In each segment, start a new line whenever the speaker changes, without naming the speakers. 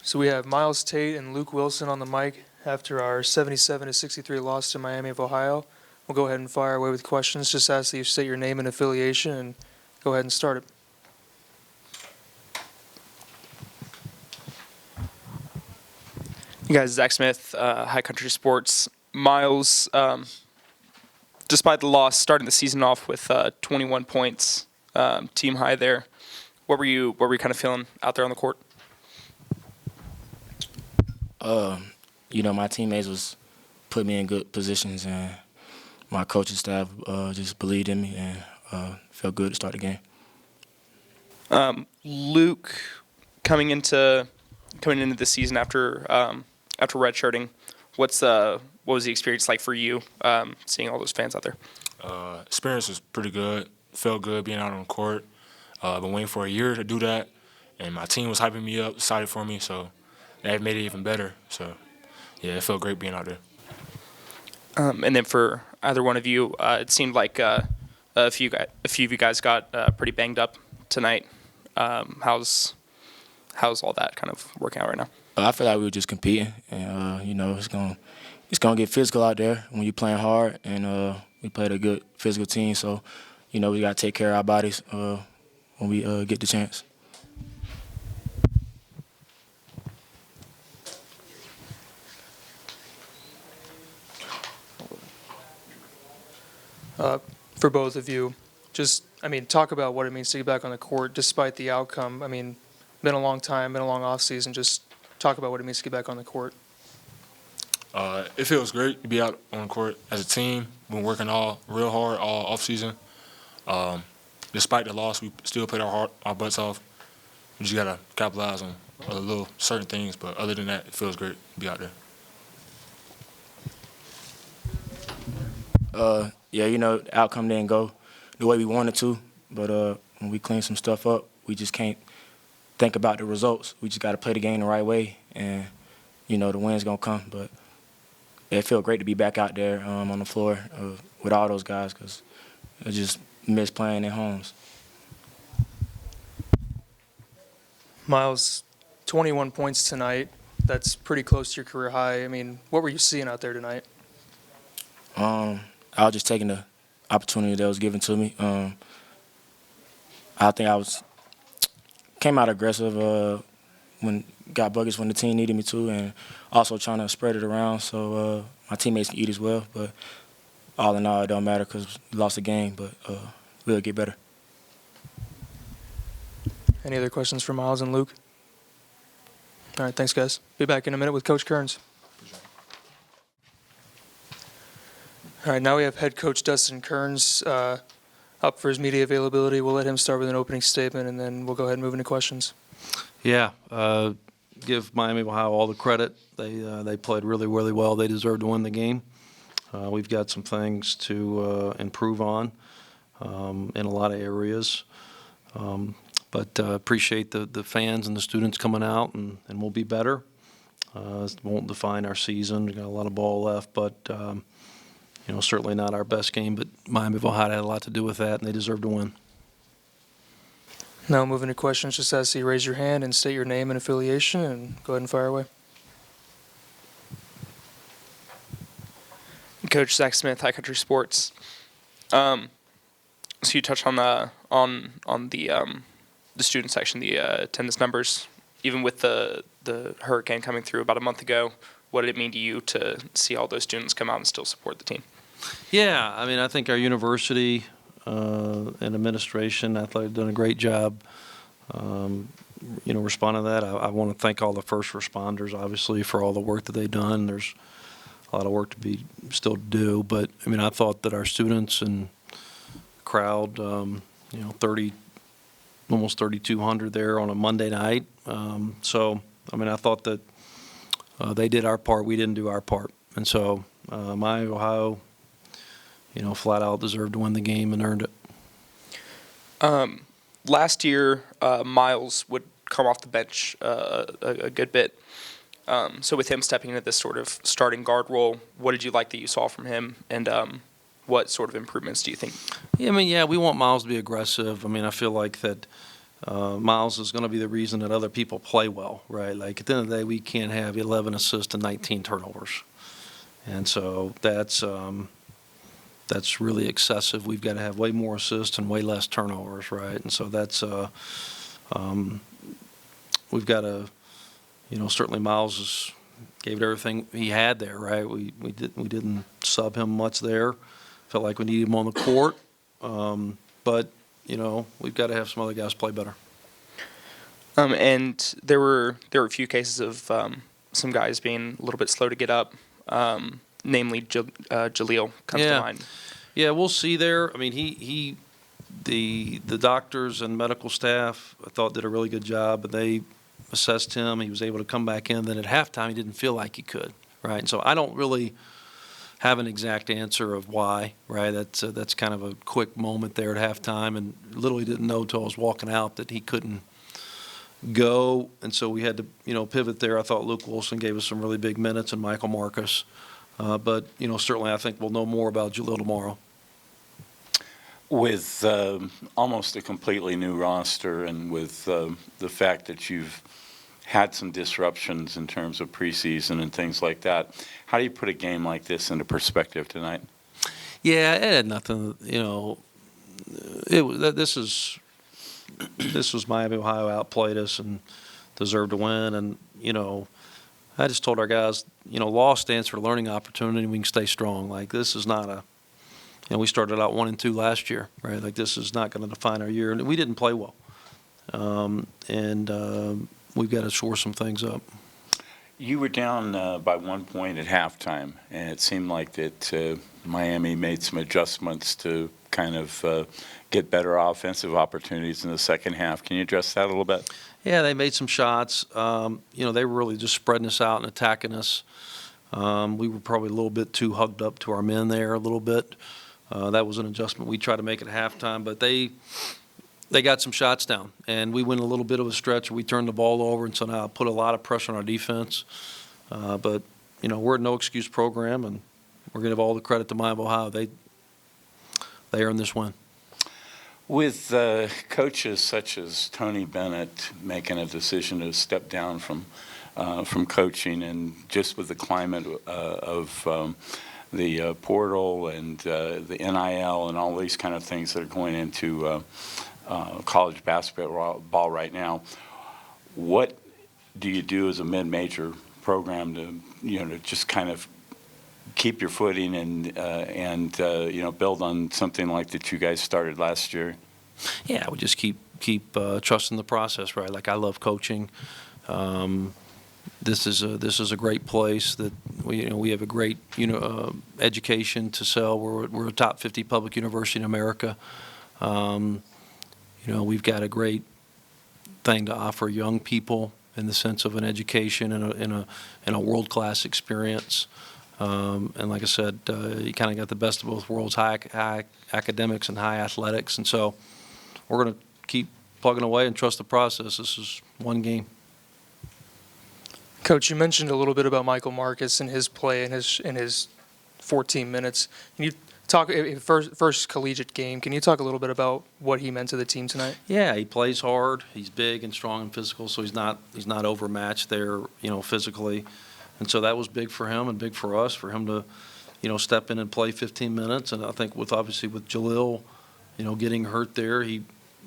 So we have Miles Tate and Luke Wilson on the mic after our 77-63 loss to Miami of Ohio. We'll go ahead and fire away with questions. Just ask that you state your name and affiliation and go ahead and start it.
You guys, Zach Smith, High Country Sports. Miles, despite the loss, starting the season off with 21 points, team high there. What were you kind of feeling out there on the court?
My teammates was put me in good positions, and my coaching staff just believed in me and felt good to start the game.
Luke, coming into the season after redshirting, what was the experience like for you, seeing all those fans out there?
Experience was pretty good. Felt good being out on the court. Been waiting for a year to do that, and my team was hyping me up, excited for me, so that made it even better. So, yeah, it felt great being out there.
And then for either one of you, it seemed like a few of you guys got pretty banged up tonight. How's all that kind of working out right now?
I feel like we were just competing, and it's gonna get physical out there when you're playing hard, and we played a good physical team. So, we gotta take care of our bodies when we get the chance.
For both of you, talk about what it means to get back on the court despite the outcome. Been a long time, been a long off season. Just talk about what it means to get back on the court.
It feels great to be out on the court as a team. Been working real hard all off season. Despite the loss, we still played our butts off. We just gotta capitalize on a little certain things, but other than that, it feels great to be out there.
The outcome didn't go the way we wanted to, but when we clean some stuff up, we just can't think about the results. We just got to play the game the right way, and, the win's going to come. But it felt great to be back out there on the floor with all those guys because I just miss playing at homes.
Miles, 21 points tonight. That's pretty close to your career high. What were you seeing out there tonight?
I was just taking the opportunity that was given to me. I think came out aggressive got buckets when the team needed me to, and also trying to spread it around so my teammates can eat as well. But all in all, it don't matter because we lost the game, but we'll get better.
Any other questions for Miles and Luke? All right, thanks, guys. Be back in a minute with Coach Kearns. All right, now we have head coach Dustin Kearns up for his media availability. We'll let him start with an opening statement, and then we'll go ahead and move into questions.
Yeah, give Miami of Ohio all the credit. They played really, really well. They deserved to win the game. We've got some things to improve on in a lot of areas. But appreciate the fans and the students coming out, and we'll be better. It won't define our season. We've got a lot of ball left, but certainly not our best game, but Miami of Ohio had a lot to do with that, and they deserve to win.
Now moving to questions, just ask that you raise your hand and state your name and affiliation, and go ahead and fire away.
Coach Zach Smith, High Country Sports. So you touched on the student section, the attendance numbers. Even with the hurricane coming through about a month ago, what did it mean to you to see all those students come out and still support the team?
Yeah, I think our university and administration, I thought, have done a great job, responding to that. I want to thank all the first responders, obviously, for all the work that they've done. There's a lot of work to be still to do, but I thought that our students and crowd, 30, almost 3,200 there on a Monday night. I thought that they did our part, we didn't do our part, and so Miami, Ohio, flat out deserved to win the game and earned it.
Last year, Miles would come off the bench a good bit. So with him stepping into this sort of starting guard role, what did you like that you saw from him, and what sort of improvements do you think?
Yeah, we want Miles to be aggressive. I feel like that Miles is going to be the reason that other people play well, right? Like at the end of the day, we can't have 11 assists and 19 turnovers, and so that's really excessive. We've got to have way more assists and way less turnovers, right? And so that's we've got to, certainly Miles gave it everything he had there, right? We didn't sub him much there. Felt like we needed him on the court, but we've got to have some other guys play better.
And there were a few cases of some guys being a little bit slow to get up, namely Jaleel comes to mind.
Yeah, we'll see there. I mean, the doctors and medical staff, I thought, did a really good job, but they assessed him. He was able to come back in. Then at halftime, he didn't feel like he could, right? And so I don't really have an exact answer of why, right? That's kind of a quick moment there at halftime, and literally didn't know until I was walking out that he couldn't go, and so we had to, pivot there. I thought Luke Wilson gave us some really big minutes, and Michael Marcus. But, certainly I think we'll know more about Jaleel tomorrow.
With almost a completely new roster and with the fact that you've had some disruptions in terms of preseason and things like that, how do you put a game like this into perspective tonight?
Yeah, it had nothing, this was Miami, Ohio outplayed us and deserved to win. And, I just told our guys, loss stands for learning opportunity. We can stay strong. Like, this is not we started out 1-2 last year, right? Like, this is not going to define our year. And we didn't play well. We've got to shore some things up.
You were down by 1 point at halftime, and it seemed like that Miami made some adjustments to kind of get better offensive opportunities in the second half. Can you address that a little bit?
Yeah, they made some shots. They were really just spreading us out and attacking us. We were probably a little bit too hugged up to our men there a little bit. That was an adjustment we tried to make at halftime, but they got some shots down, and we went a little bit of a stretch. We turned the ball over, and so now put a lot of pressure on our defense. But we're a no-excuse program, and we're going to give all the credit to Miami, Ohio. They earned this win.
With coaches such as Tony Bennett making a decision to step down from coaching, and just with the climate of the portal and the NIL and all these kind of things that are going into college basketball right now, what do you do as a mid-major program to just kind of keep your footing and build on something like that you guys started last year?
Yeah, we just keep trusting the process, right? Like, I love coaching. This is a great place that we have a great education to sell. We're a top 50 public university in America. We've got a great thing to offer young people in the sense of an education and a world-class experience. And like I said, you kind of got the best of both worlds: high academics and high athletics. And so we're going to keep plugging away and trust the process. This is one game.
Coach, you mentioned a little bit about Michael Marcus and his play in his 14 minutes. Can you talk first collegiate game? Can you talk a little bit about what he meant to the team tonight?
Yeah, he plays hard. He's big and strong and physical, so he's not overmatched there, physically. And so that was big for him and big for us, for him to, step in and play 15 minutes. And I think with Jaleel, getting hurt there, he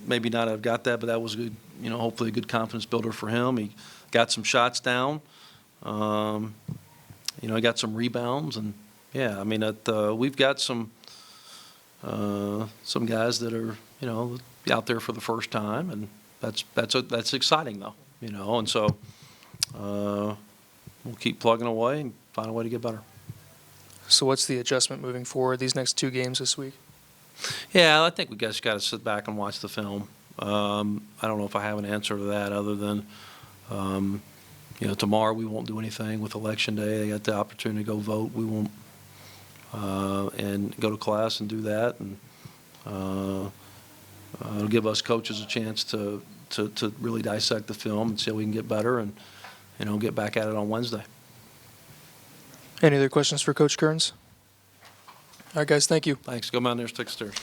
maybe not have got that, but that was good, hopefully a good confidence builder for him. He got some shots down. He got some rebounds, and yeah, I mean, we've got some guys that are out there for the first time, and that's exciting though, and so we'll keep plugging away and find a way to get better.
So what's the adjustment moving forward these next 2 games this week?
Yeah, I think we just got to sit back and watch the film. I don't know if I have an answer to that other than, tomorrow we won't do anything with Election Day. They got the opportunity to go vote. We won't, and go to class and do that. And it'll give us coaches a chance to really dissect the film and see how we can get better and, get back at it on Wednesday.
Any other questions for Coach Kearns? All right, guys, thank you.
Thanks. Go down there and stick stairs.